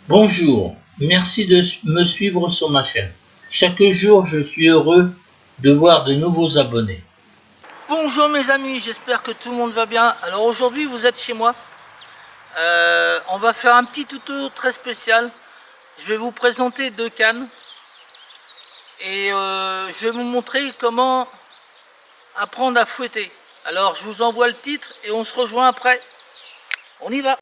Bonjour, merci de me suivre sur ma chaîne. Chaque jour, je suis heureux de voir de nouveaux abonnés. Bonjour mes amis, j'espère que tout le monde va bien. Alors aujourd'hui vous êtes chez moi. On va faire un petit tuto très spécial. Je vais vous présenter deux cannes. Et je vais vous montrer comment apprendre à fouetter. Alors je vous envoie le titre et on se rejoint après. On y va!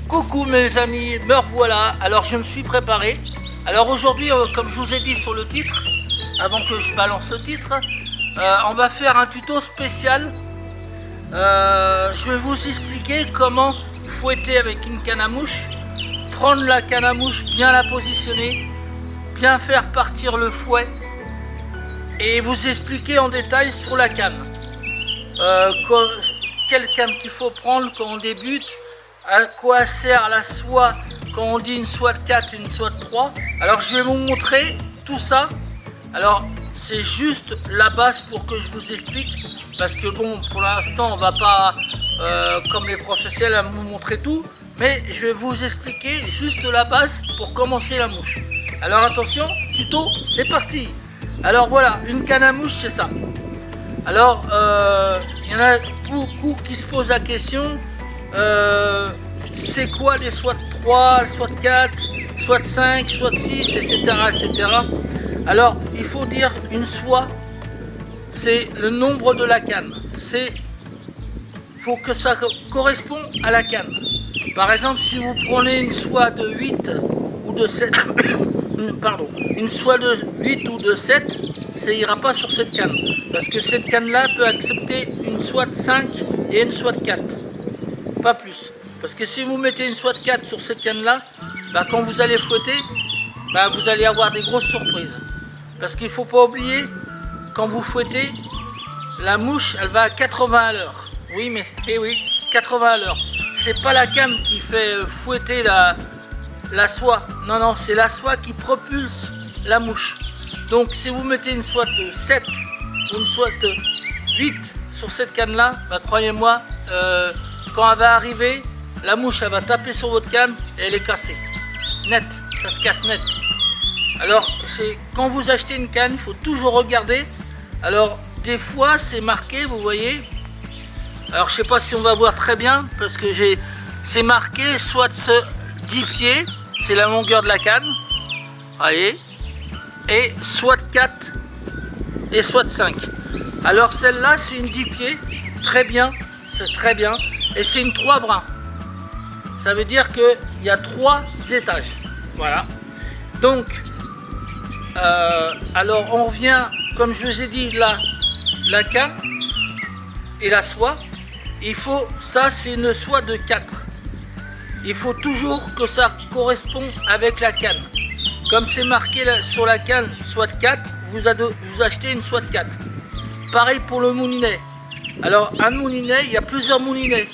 Coucou mes amis, me revoilà. Alors je me suis préparé. Alors aujourd'hui, comme je vous ai dit sur le titre, avant que je balance le titre, on va faire un tuto spécial. Je vais vous expliquer comment fouetter avec une canne à mouche, prendre la canne à mouche, bien la positionner, bien faire partir le fouet et vous expliquer en détail sur la canne. Quelle canne qu'il faut prendre quand on débute, à quoi sert la soie quand on dit une soie de 4 et une soie de 3. Alors je vais vous montrer tout ça. Alors c'est juste la base pour que je vous explique, parce que bon, pour l'instant on va pas comme les professionnels vous montrer tout, mais je vais vous expliquer juste la base pour commencer la mouche. Alors attention, tuto, c'est parti. Alors voilà, une canne à mouche, c'est ça. Alors il y en a beaucoup qui se posent la question, c'est quoi les soies de 3, soies de 4, soies de 5, soies de 6, etc., etc. Alors il faut dire une soie, c'est le nombre de la canne. Faut que ça corresponde à la canne. Par exemple, si vous prenez une soie de 8 ou de 7, pardon, une soie de 8 ou de 7, ça ira pas sur cette canne. Parce que cette canne-là peut accepter une soie de 5 et une soie de 4. Pas plus. Parce que si vous mettez une soie de 4 sur cette canne-là, bah, quand vous allez fouetter, bah, vous allez avoir des grosses surprises. Parce qu'il ne faut pas oublier, quand vous fouettez, la mouche, elle va à 80 à l'heure. Oui, mais oui, 80 à l'heure. C'est pas la canne qui fait fouetter la soie. Non, non, c'est la soie qui propulse la mouche. Donc si vous mettez une soie de 7 ou une soie de 8 sur cette canne-là, bah, croyez-moi, quand elle va arriver, la mouche elle va taper sur votre canne et elle est cassée. Net, ça se casse net. Alors, quand vous achetez une canne, il faut toujours regarder. Alors, des fois, c'est marqué, vous voyez. Alors, je sais pas si on va voir très bien, parce que c'est marqué soit 10 pieds, c'est la longueur de la canne. Voyez. Et soit 4 et soit 5. Alors, celle-là, c'est une 10 pieds. Très bien, c'est très bien. Et c'est une 3 brins. Ça veut dire qu'il y a 3 étages. Voilà. Donc, alors on revient, comme je vous ai dit, là, la canne et la soie. Il faut, ça c'est une soie de 4. Il faut toujours que ça corresponde avec la canne. Comme c'est marqué sur la canne soie de 4, vous achetez une soie de 4. Pareil pour le moulinet. Alors un moulinet, il y a plusieurs moulinets.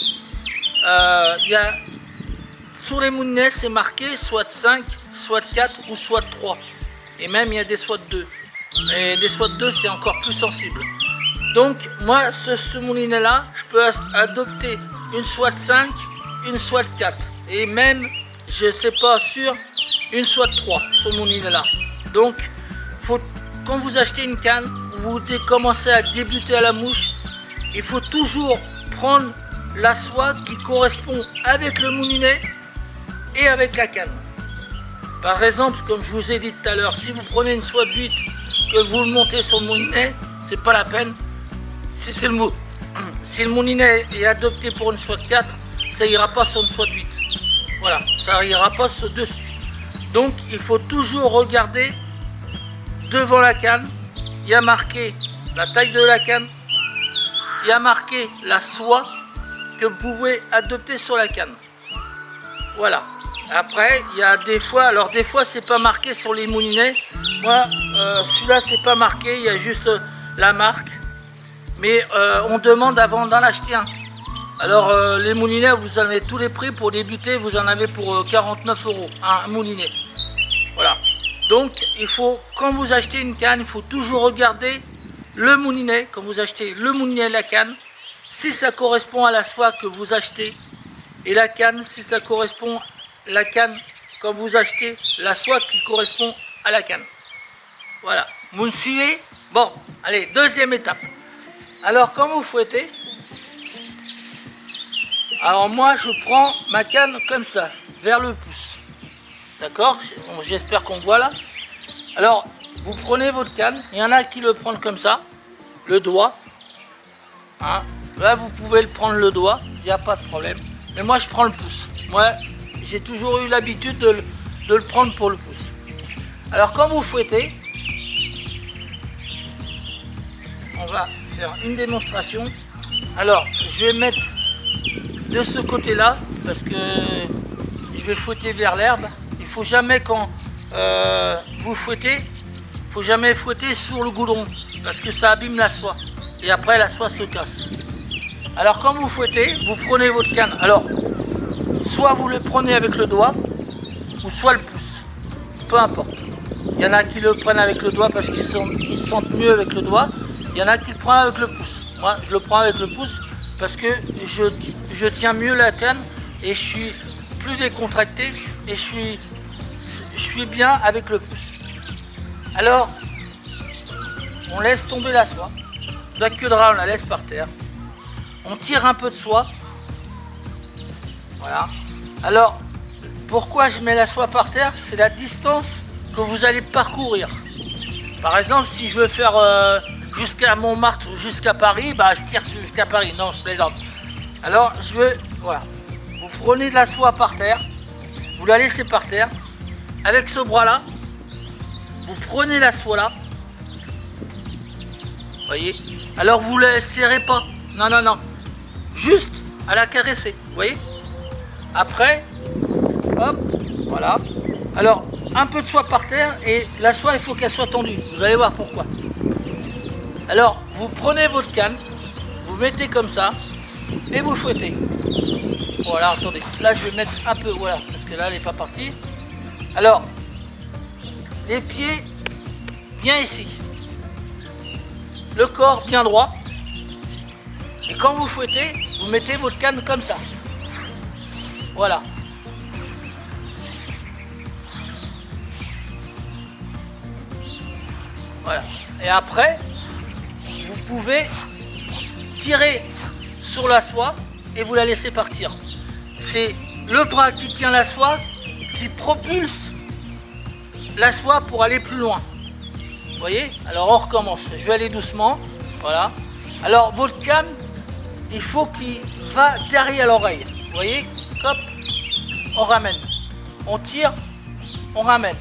Sur les moulinets, c'est marqué soit de 5, soit de 4 ou soit de 3. Et même il y a des soies de 2. Et des soies de 2, c'est encore plus sensible. Donc moi, ce moulinet-là, je peux adopter une soie de 5, une soie de 4. Et même, je ne sais pas sûr, une soie de 3 sur mon moulinet-là. Donc, quand vous achetez une canne, vous commencez à débuter à la mouche, il faut toujours prendre la soie qui correspond avec le moulinet et avec la canne. Par exemple, comme je vous ai dit tout à l'heure, si vous prenez une soie de 8 que vous le montez sur le moulinet, c'est pas la peine. Si le moulinet est adopté pour une soie de 4, ça ira pas sur une soie de 8. Voilà, ça ira pas dessus. Donc il faut toujours regarder devant la canne. Il y a marqué la taille de la canne, il y a marqué la soie que vous pouvez adopter sur la canne. Voilà. Après, il y a des fois, alors des fois c'est pas marqué sur les moulinets. Moi, celui-là c'est pas marqué, il y a juste la marque. Mais on demande avant d'en acheter un. Alors les moulinets, vous en avez tous les prix. Pour débuter, vous en avez pour 49 € un moulinet. Voilà. Donc il faut, quand vous achetez une canne, il faut toujours regarder le moulinet. Quand vous achetez le moulinet et la canne, si ça correspond à la soie que vous achetez, et la canne, si ça correspond la canne, quand vous achetez la soie qui correspond à la canne. Voilà. Vous me suivez? Bon, allez, deuxième étape. Alors quand vous fouettez, alors moi je prends ma canne comme ça, vers le pouce. D'accord? Bon, j'espère qu'on voit là. Alors, vous prenez votre canne, il y en a qui le prennent comme ça, le doigt. Hein? Là, vous pouvez le prendre le doigt, il n'y a pas de problème. Mais moi, je prends le pouce. Moi, j'ai toujours eu l'habitude de le prendre pour le pouce. Alors, quand vous fouettez, on va faire une démonstration. Alors, je vais mettre de ce côté-là, parce que je vais fouetter vers l'herbe. Il faut jamais, quand vous fouettez, il faut jamais fouetter sur le goudron, parce que ça abîme la soie. Et après, la soie se casse. Alors, quand vous fouettez, vous prenez votre canne. Alors, soit vous le prenez avec le doigt, ou soit le pouce. Peu importe. Il y en a qui le prennent avec le doigt parce qu'ils se sentent mieux avec le doigt. Il y en a qui le prennent avec le pouce. Moi, je le prends avec le pouce parce que je tiens mieux la canne et je suis plus décontracté et je suis bien avec le pouce. Alors, on laisse tomber la soie. La queue de rat, on la laisse par terre. On tire un peu de soie. Voilà. Alors, pourquoi je mets la soie par terre? C'est la distance que vous allez parcourir. Par exemple, si je veux faire jusqu'à Montmartre ou jusqu'à Paris, bah, je tire jusqu'à Paris. Non, je plaisante. Alors, voilà. Vous prenez de la soie par terre. Vous la laissez par terre. Avec ce bras-là, vous prenez la soie là. Voyez? Alors, vous ne la serrez pas. Non, non, non. Juste à la caresser. Vous voyez? Après, hop, voilà. Alors, un peu de soie par terre et la soie, il faut qu'elle soit tendue. Vous allez voir pourquoi. Alors, vous prenez votre canne, vous mettez comme ça et vous fouettez. Voilà, attendez. Là, je vais mettre un peu, voilà, parce que là, elle n'est pas partie. Alors, les pieds bien ici. Le corps bien droit. Et quand vous fouettez, vous mettez votre canne comme ça. Voilà. Voilà. Et après, vous pouvez tirer sur la soie et vous la laissez partir. C'est le bras qui tient la soie qui propulse la soie pour aller plus loin. Vous voyez? Alors on recommence. Je vais aller doucement. Voilà. Alors votre canne, il faut qu'il va derrière l'oreille. Vous voyez? Hop, on ramène. On tire, on ramène.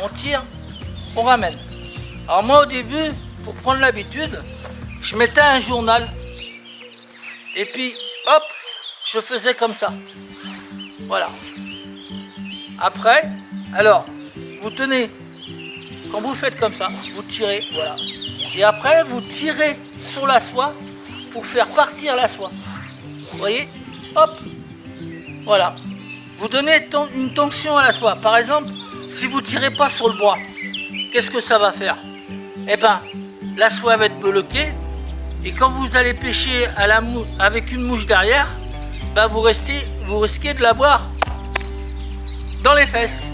On tire, on ramène. Alors moi au début, pour prendre l'habitude, je mettais un journal. Et puis, hop, je faisais comme ça. Voilà. Après, alors, vous tenez, quand vous faites comme ça, vous tirez, voilà. Et après, vous tirez sur la soie pour faire partir la soie. Vous voyez? Hop. Voilà. Vous donnez une tension à la soie. Par exemple, si vous ne tirez pas sur le bras, qu'est-ce que ça va faire? Eh bien, la soie va être bloquée. Et quand vous allez pêcher avec une mouche derrière, bah vous risquez de l'avoir dans les fesses.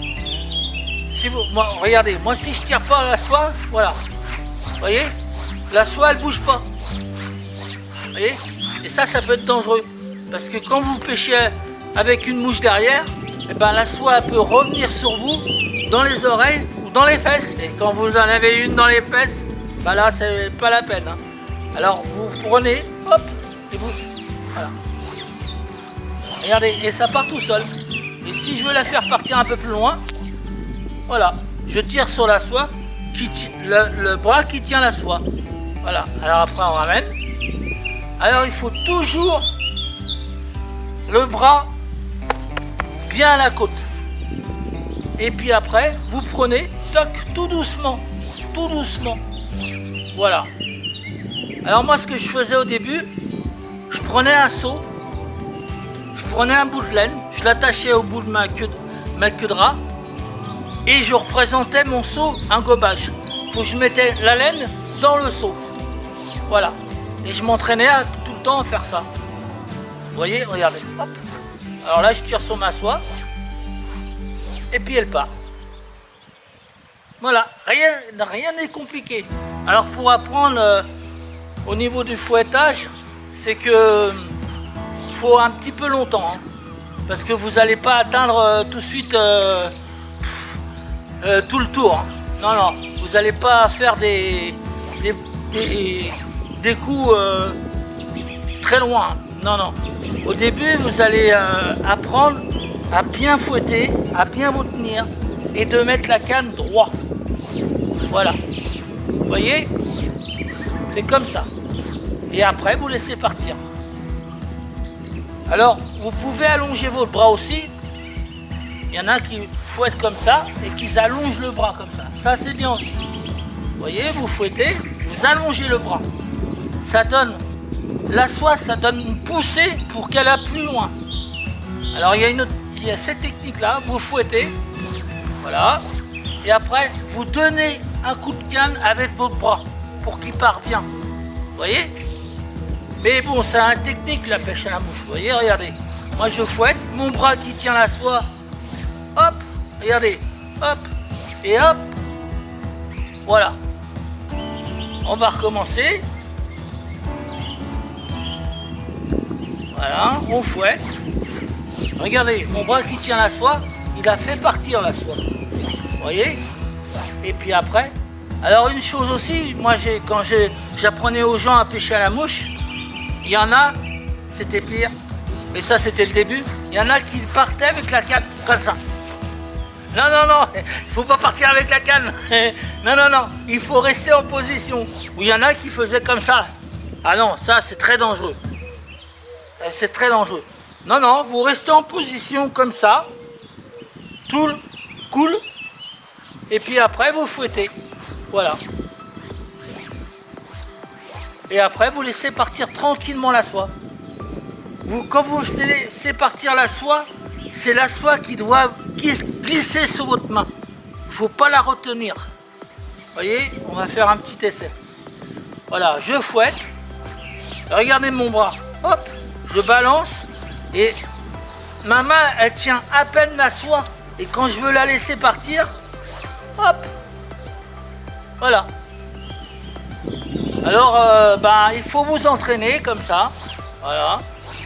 Si regardez, moi si je tire pas la soie, voilà. Vous voyez? La soie elle bouge pas. Vous voyez? Et ça peut être dangereux. Parce que quand vous pêchez avec une mouche derrière, eh ben, la soie peut revenir sur vous, dans les oreilles ou dans les fesses. Et quand vous en avez une dans les fesses, bah là c'est pas la peine. Hein. Alors vous prenez, hop, et vous, voilà. Regardez, et ça part tout seul. Et si je veux la faire partir un peu plus loin, voilà, je tire sur la soie, le bras qui tient la soie. Voilà, alors après on ramène. Alors il faut toujours le bras bien à la côte. Et puis après, vous prenez, toc, tout doucement. Voilà. Alors moi, ce que je faisais au début, je prenais un seau, je prenais un bout de laine, je l'attachais au bout de ma queue de rat, et je représentais mon seau un gobage. Faut que je mettais la laine dans le seau. Voilà. Et je m'entraînais tout le temps à faire ça. Vous voyez, regardez. Hop. Alors là, je tire sur ma soie. Et puis elle part. Voilà, rien n'est compliqué. Alors pour apprendre au niveau du fouettage, c'est que faut un petit peu longtemps, hein, parce que vous n'allez pas atteindre tout de suite tout le tour. Hein. Non, vous n'allez pas faire des coups très loin. Non. Au début, vous allez apprendre à bien fouetter, à bien vous tenir et de mettre la canne droit. Voilà. Vous voyez? C'est comme ça. Et après, vous laissez partir. Alors, vous pouvez allonger votre bras aussi. Il y en a qui fouettent comme ça et qui allongent le bras comme ça. Ça, c'est bien aussi. Vous voyez, vous fouettez, vous allongez le bras. Ça donne, la soie, ça donne une poussée pour qu'elle aille plus loin. Alors, il y a cette technique-là, vous fouettez. Voilà. Et après, vous donnez un coup de canne avec votre bras pour qu'il parte bien. Vous voyez? Mais bon, c'est une technique la pêche à la mouche. Vous voyez, regardez. Moi, je fouette, mon bras qui tient la soie. Hop, regardez. Hop, et hop. Voilà. On va recommencer. Voilà, on fouette. Regardez, mon bras qui tient la soie, il a fait partir la soie. Vous voyez? Et puis après, alors une chose aussi, moi quand j'apprenais aux gens à pêcher à la mouche, il y en a, c'était pire, mais ça c'était le début, il y en a qui partaient avec la canne comme ça. Non, il ne faut pas partir avec la canne. Non, il faut rester en position. Ou il y en a qui faisaient comme ça. Ah non, ça c'est très dangereux. C'est très dangereux. Non, vous restez en position comme ça, tout cool, et puis après vous fouettez. Voilà. Et après vous laissez partir tranquillement la soie. Quand vous laissez partir la soie, c'est la soie qui doit glisser sur votre main. Il ne faut pas la retenir. Vous voyez, on va faire un petit essai. Voilà, je fouette. Regardez mon bras. Hop, je balance. Et ma main, elle tient à peine la soie. Et quand je veux la laisser partir, hop. Voilà. Alors, il faut vous entraîner comme ça. Voilà.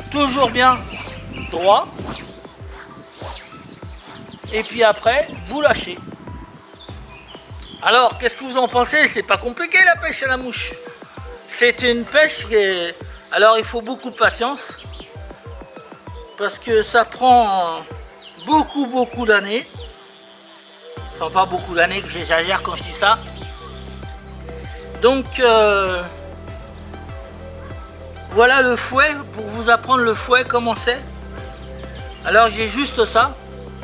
Toujours bien droit. Et puis après, vous lâchez. Alors, qu'est-ce que vous en pensez? C'est pas compliqué la pêche à la mouche. C'est une pêche qui est... Alors, il faut beaucoup de patience. Parce que ça prend beaucoup d'années. Enfin, pas beaucoup d'années, que j'exagère quand je dis ça. Donc, voilà le fouet, pour vous apprendre le fouet, comment c'est. Alors, j'ai juste ça.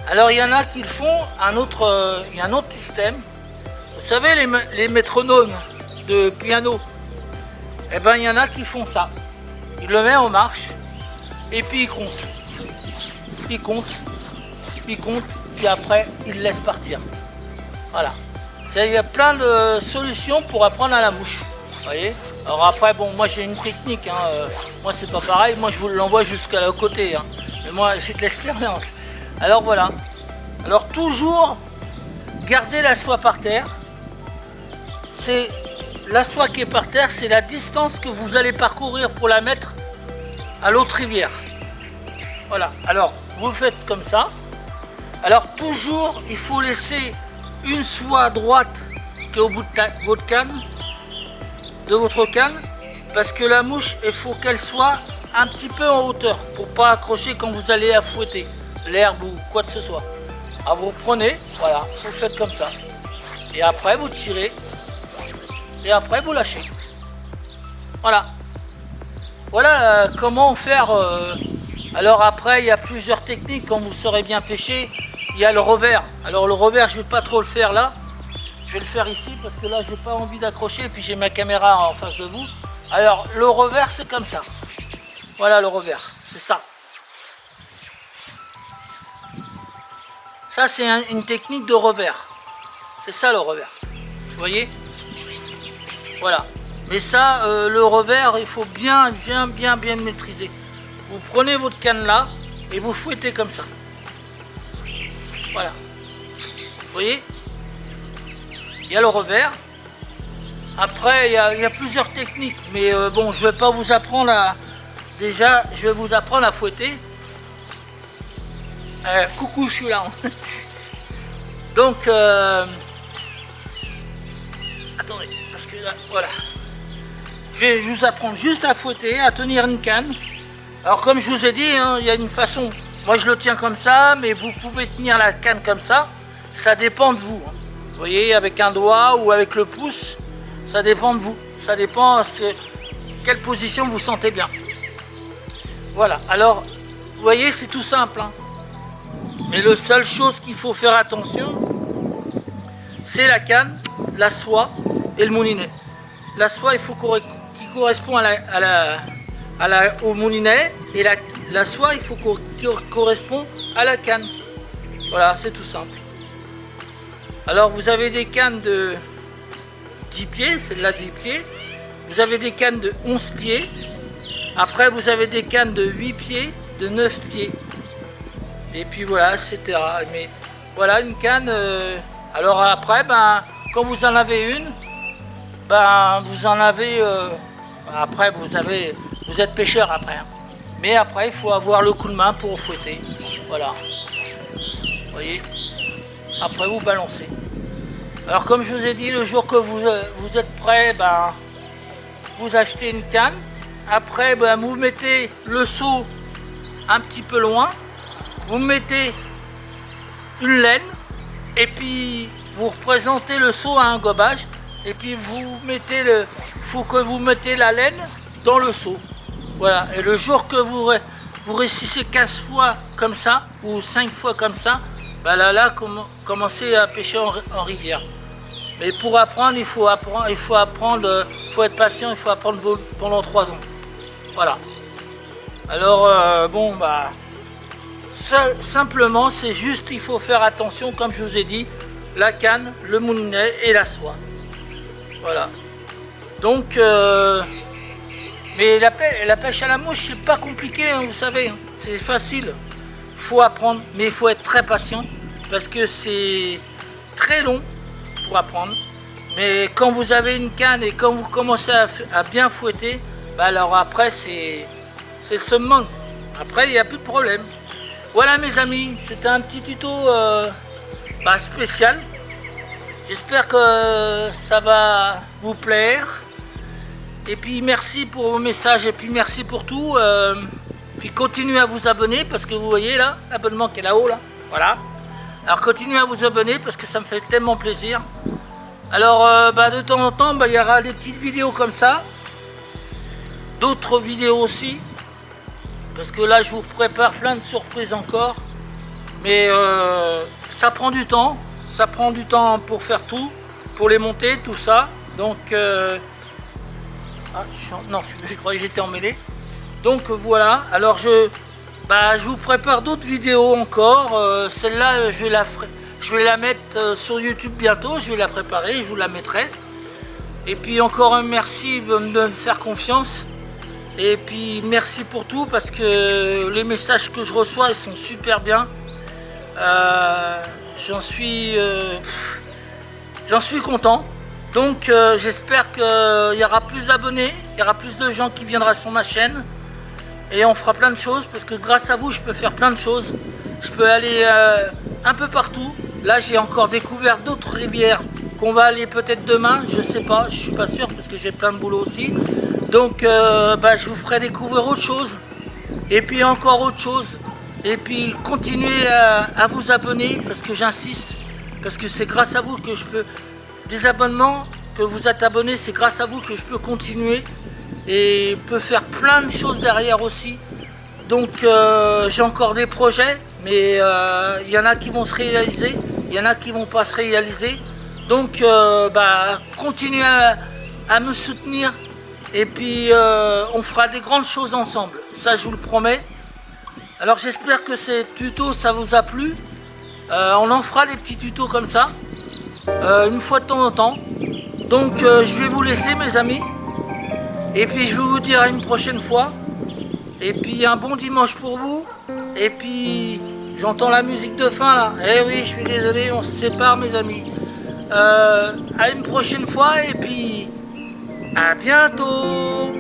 Alors, il y en a qui font il y a un autre système. Vous savez, les métronomes de piano, eh ben, il y en a qui font ça. Ils le mettent en marche, et puis ils comptent. Ils comptent, puis après, ils le laissent partir. Voilà. Il y a plein de solutions pour apprendre à la mouche. Vous voyez? Alors après, bon, moi j'ai une technique. Moi, c'est pas pareil. Moi, je vous l'envoie jusqu'à le côté. Hein. Mais moi, j'ai de l'expérience. Alors voilà. Alors toujours garder la soie par terre. C'est la soie qui est par terre, c'est la distance que vous allez parcourir pour la mettre à l'autre rivière. Voilà. Alors vous faites comme ça. Alors toujours, il faut laisser une soie droite qui est au bout de votre canne, parce que la mouche, il faut qu'elle soit un petit peu en hauteur pour pas accrocher quand vous allez la fouetter, l'herbe ou quoi que ce soit. Alors vous prenez, voilà, vous faites comme ça. Et après vous tirez. Et après vous lâchez. Voilà. Voilà comment faire Alors après, il y a plusieurs techniques, quand vous saurez bien pêcher. Il y a le revers. Alors le revers, je ne vais pas trop le faire là. Je vais le faire ici parce que là, je n'ai pas envie d'accrocher. Et puis j'ai ma caméra en face de vous. Alors le revers, c'est comme ça. Voilà le revers, c'est ça. Ça, c'est une technique de revers. C'est ça le revers. Vous voyez? Voilà. Mais ça, le revers, il faut bien le maîtriser. Vous prenez votre canne là et vous fouettez comme ça. Voilà. Vous voyez? Il y a le revers. Après, il y a plusieurs techniques. Mais bon, je ne vais pas vous apprendre à... Déjà, je vais vous apprendre à fouetter. Coucou, je suis là. Donc, attendez, parce que là, voilà. Je vais vous apprendre juste à fouetter, à tenir une canne. Alors, comme je vous ai dit, hein, il y a une façon. Moi, je le tiens comme ça, mais vous pouvez tenir la canne comme ça. Ça dépend de vous. Hein. Vous voyez, avec un doigt ou avec le pouce, ça dépend de vous. Ça dépend de quelle position vous sentez bien. Voilà. Alors, vous voyez, c'est tout simple. Hein. Mais la seule chose qu'il faut faire attention, c'est la canne, la soie et le moulinet. La soie, il faut qu'il correspond au moulinet, et la soie, il faut qu'il correspond à la canne. Voilà, c'est tout simple. Alors, vous avez des cannes de 10 pieds, celle-là 10 pieds. Vous avez des cannes de 11 pieds. Après, vous avez des cannes de 8 pieds, de 9 pieds. Et puis voilà, etc. Mais voilà une canne. Alors après, ben, quand vous en avez une, ben, vous en avez. Après, vous êtes pêcheur après. Hein. Mais après, il faut avoir le coup de main pour fouetter. Voilà. Vous voyez. Après, vous balancez. Alors, comme je vous ai dit, le jour que vous êtes prêt, ben, vous achetez une canne. Après, ben, vous mettez le seau un petit peu loin. Vous mettez une laine et puis vous représentez le seau à un gobage et puis vous mettez faut que vous mettez la laine dans le seau. Voilà. Et le jour que vous réussissez 15 fois comme ça ou 5 fois comme ça, ben là, commencez à pêcher en rivière. Mais pour apprendre, il faut être patient, il faut apprendre pendant 3 ans. Voilà. Alors bon bah. Simplement, c'est juste qu'il faut faire attention, comme je vous ai dit, la canne, le moulinet et la soie. Voilà. Donc, mais la pêche à la mouche, c'est pas compliqué, hein, vous savez. Hein. C'est facile. Il faut apprendre, mais il faut être très patient parce que c'est très long pour apprendre. Mais quand vous avez une canne et quand vous commencez à bien fouetter, bah alors après, c'est le summum. Après, il n'y a plus de problème. Voilà mes amis, c'était un petit tuto spécial. J'espère que ça va vous plaire. Et puis merci pour vos messages et puis merci pour tout. Puis continuez à vous abonner parce que vous voyez là, l'abonnement qui est là-haut là. Voilà. Alors continuez à vous abonner parce que ça me fait tellement plaisir. Alors de temps en temps, il y aura des petites vidéos comme ça. D'autres vidéos aussi. Parce que là, je vous prépare plein de surprises encore. Mais ça prend du temps. Ça prend du temps pour faire tout. Pour les monter, tout ça. Donc... non, je croyais que j'étais emmêlé. Donc voilà. Alors je vous prépare d'autres vidéos encore. Celle-là, je vais la mettre sur YouTube bientôt. Je vais la préparer. Je vous la mettrai. Et puis encore un merci de me faire confiance. Et puis merci pour tout parce que les messages que je reçois ils sont super bien. J'en suis content. Donc j'espère qu'il y aura plus d'abonnés, il y aura plus de gens qui viendront sur ma chaîne. Et on fera plein de choses parce que grâce à vous je peux faire plein de choses. Je peux aller un peu partout. Là j'ai encore découvert d'autres rivières qu'on va aller peut-être demain. Je sais pas, je suis pas sûr parce que j'ai plein de boulot aussi. Donc je vous ferai découvrir autre chose. Et puis encore autre chose. Et puis continuez à vous abonner parce que j'insiste. Parce que c'est grâce à vous que je peux... Des abonnements, que vous êtes abonnés, c'est grâce à vous que je peux continuer. Et peut faire plein de choses derrière aussi. Donc j'ai encore des projets, mais il y en a qui vont se réaliser, il y en a qui vont pas se réaliser. Donc continuez à me soutenir et puis on fera des grandes choses ensemble, ça je vous le promets. Alors j'espère que ces tutos ça vous a plu. On en fera des petits tutos comme ça, une fois de temps en temps. Donc je vais vous laisser mes amis. Et puis je vais vous dire à une prochaine fois. Et puis un bon dimanche pour vous. Et puis j'entends la musique de fin là. Eh oui, je suis désolé, on se sépare mes amis. À une prochaine fois et puis à bientôt.